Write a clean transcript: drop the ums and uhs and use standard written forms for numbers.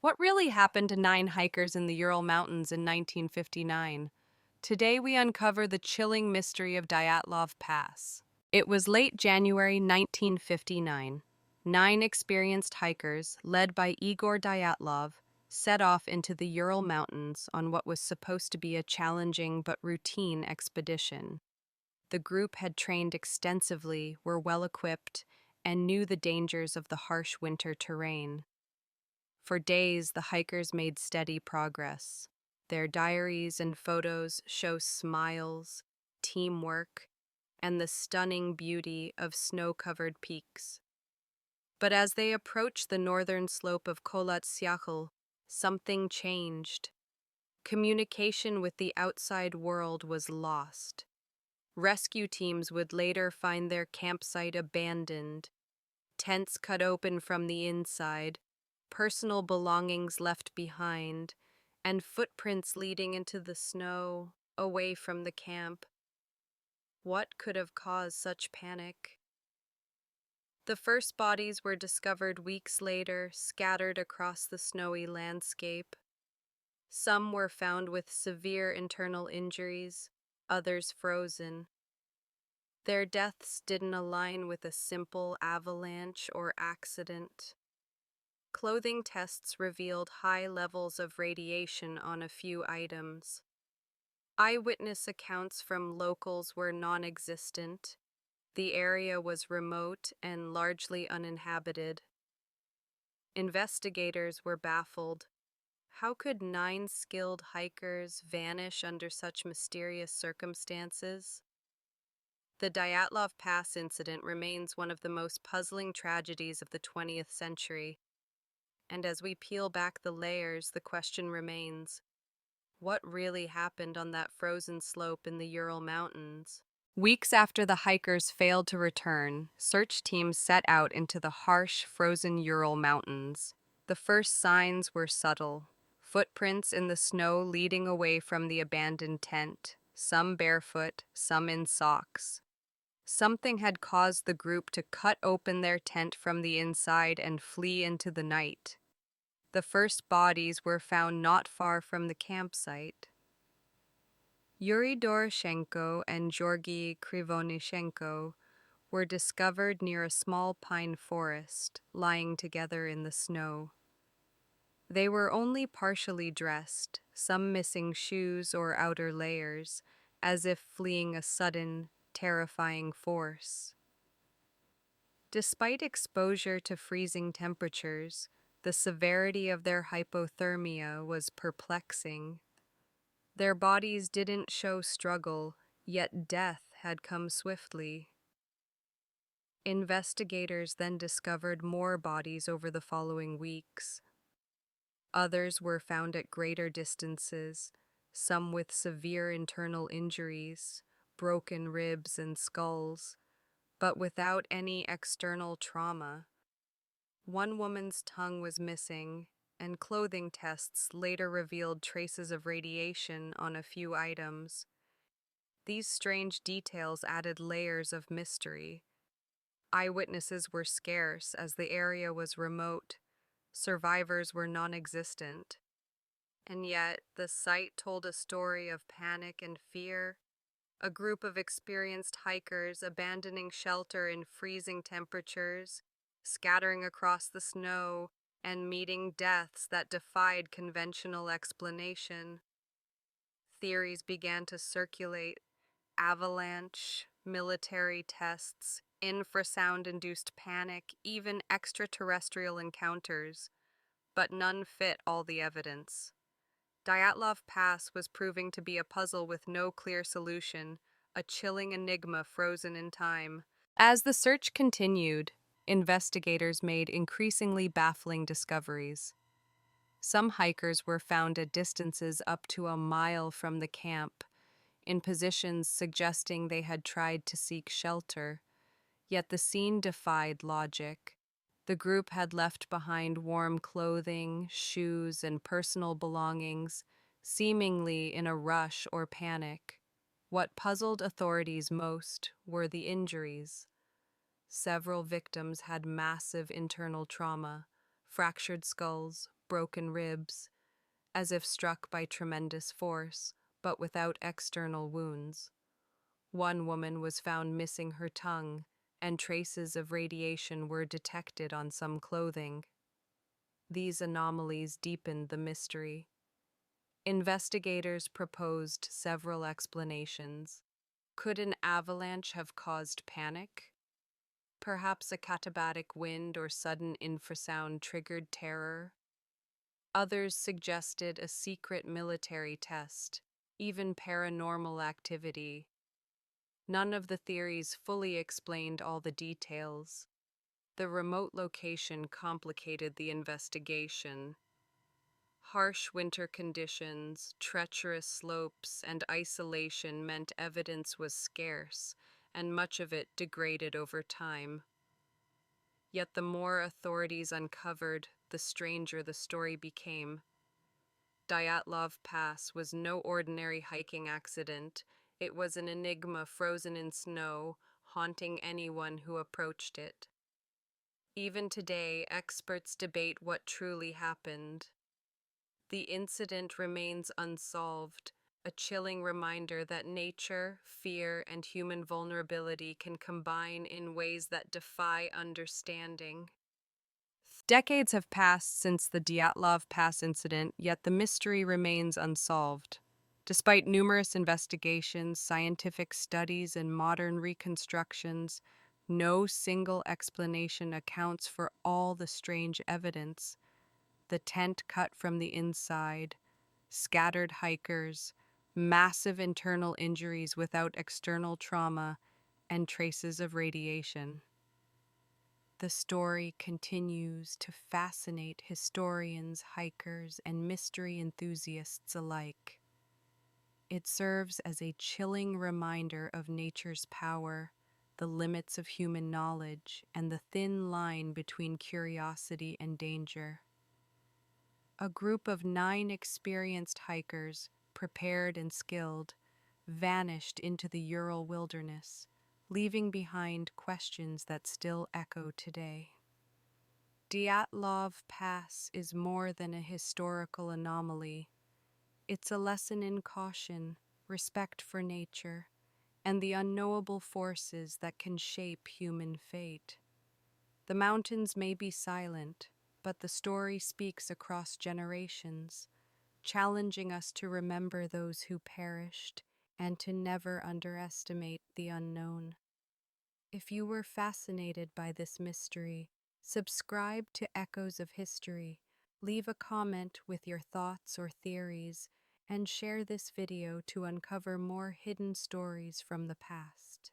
What really happened to 9 hikers in the Ural Mountains in 1959? Today we uncover the chilling mystery of Dyatlov Pass. It was late January 1959. 9 experienced hikers, led by Igor Dyatlov, set off into the Ural Mountains on what was supposed to be a challenging but routine expedition. The group had trained extensively, were well equipped, and knew the dangers of the harsh winter terrain. For days, the hikers made steady progress. Their diaries and photos show smiles, teamwork, and the stunning beauty of snow-covered peaks. But as they approached the northern slope of Kholat-Syakhl, something changed. Communication with the outside world was lost. Rescue teams would later find their campsite abandoned, tents cut open from the inside, personal belongings left behind, and footprints leading into the snow, away from the camp. What could have caused such panic? The first bodies were discovered weeks later, scattered across the snowy landscape. Some were found with severe internal injuries, others frozen. Their deaths didn't align with a simple avalanche or accident. Clothing tests revealed high levels of radiation on a few items. Eyewitness accounts from locals were non-existent. The area was remote and largely uninhabited. Investigators were baffled. How could 9 skilled hikers vanish under such mysterious circumstances? The Dyatlov Pass incident remains one of the most puzzling tragedies of the 20th century. And as we peel back the layers, the question remains, what really happened on that frozen slope in the Ural Mountains? Weeks after the hikers failed to return, search teams set out into the harsh, frozen Ural Mountains. The first signs were subtle. Footprints in the snow leading away from the abandoned tent, some barefoot, some in socks. Something had caused the group to cut open their tent from the inside and flee into the night. The first bodies were found not far from the campsite. Yuri Doroshenko and Georgy Krivonishenko were discovered near a small pine forest, lying together in the snow. They were only partially dressed, some missing shoes or outer layers, as if fleeing a sudden, terrifying force. Despite exposure to freezing temperatures, the severity of their hypothermia was perplexing. Their bodies didn't show struggle, yet death had come swiftly. Investigators then discovered more bodies over the following weeks. Others were found at greater distances, some with severe internal injuries, broken ribs and skulls, but without any external trauma. One woman's tongue was missing, and clothing tests later revealed traces of radiation on a few items. These strange details added layers of mystery. Eyewitnesses were scarce as the area was remote. Survivors were non-existent. And yet, the site told a story of panic and fear. A group of experienced hikers abandoning shelter in freezing temperatures, scattering across the snow, and meeting deaths that defied conventional explanation. Theories began to circulate: avalanche, military tests, infrasound-induced panic, even extraterrestrial encounters, but none fit all the evidence. Dyatlov Pass was proving to be a puzzle with no clear solution, a chilling enigma frozen in time. As the search continued, investigators made increasingly baffling discoveries. Some hikers were found at distances up to a mile from the camp, in positions suggesting they had tried to seek shelter. Yet the scene defied logic. The group had left behind warm clothing, shoes, and personal belongings, seemingly in a rush or panic. What puzzled authorities most were the injuries. Several victims had massive internal trauma, fractured skulls, broken ribs, as if struck by tremendous force, but without external wounds. One woman was found missing her tongue, and traces of radiation were detected on some clothing. These anomalies deepened the mystery. Investigators proposed several explanations. Could an avalanche have caused panic? Perhaps a katabatic wind or sudden infrasound triggered terror? Others suggested a secret military test, even paranormal activity. None of the theories fully explained all the details. The remote location complicated the investigation. Harsh winter conditions, treacherous slopes, and isolation meant evidence was scarce, and much of it degraded over time. Yet the more authorities uncovered, the stranger the story became. Dyatlov Pass was no ordinary hiking accident. It was an enigma frozen in snow, haunting anyone who approached it. Even today, experts debate what truly happened. The incident remains unsolved, a chilling reminder that nature, fear, and human vulnerability can combine in ways that defy understanding. Decades have passed since the Dyatlov Pass incident, yet the mystery remains unsolved. Despite numerous investigations, scientific studies, and modern reconstructions, no single explanation accounts for all the strange evidence. The tent cut from the inside, scattered hikers, massive internal injuries without external trauma, and traces of radiation. The story continues to fascinate historians, hikers, and mystery enthusiasts alike. It serves as a chilling reminder of nature's power, the limits of human knowledge, and the thin line between curiosity and danger. A group of 9 experienced hikers, prepared and skilled, vanished into the Ural wilderness, leaving behind questions that still echo today. Dyatlov Pass is more than a historical anomaly. It's a lesson in caution, respect for nature, and the unknowable forces that can shape human fate. The mountains may be silent, but the story speaks across generations, challenging us to remember those who perished and to never underestimate the unknown. If you were fascinated by this mystery, subscribe to Echoes of History, leave a comment with your thoughts or theories, and share this video to uncover more hidden stories from the past.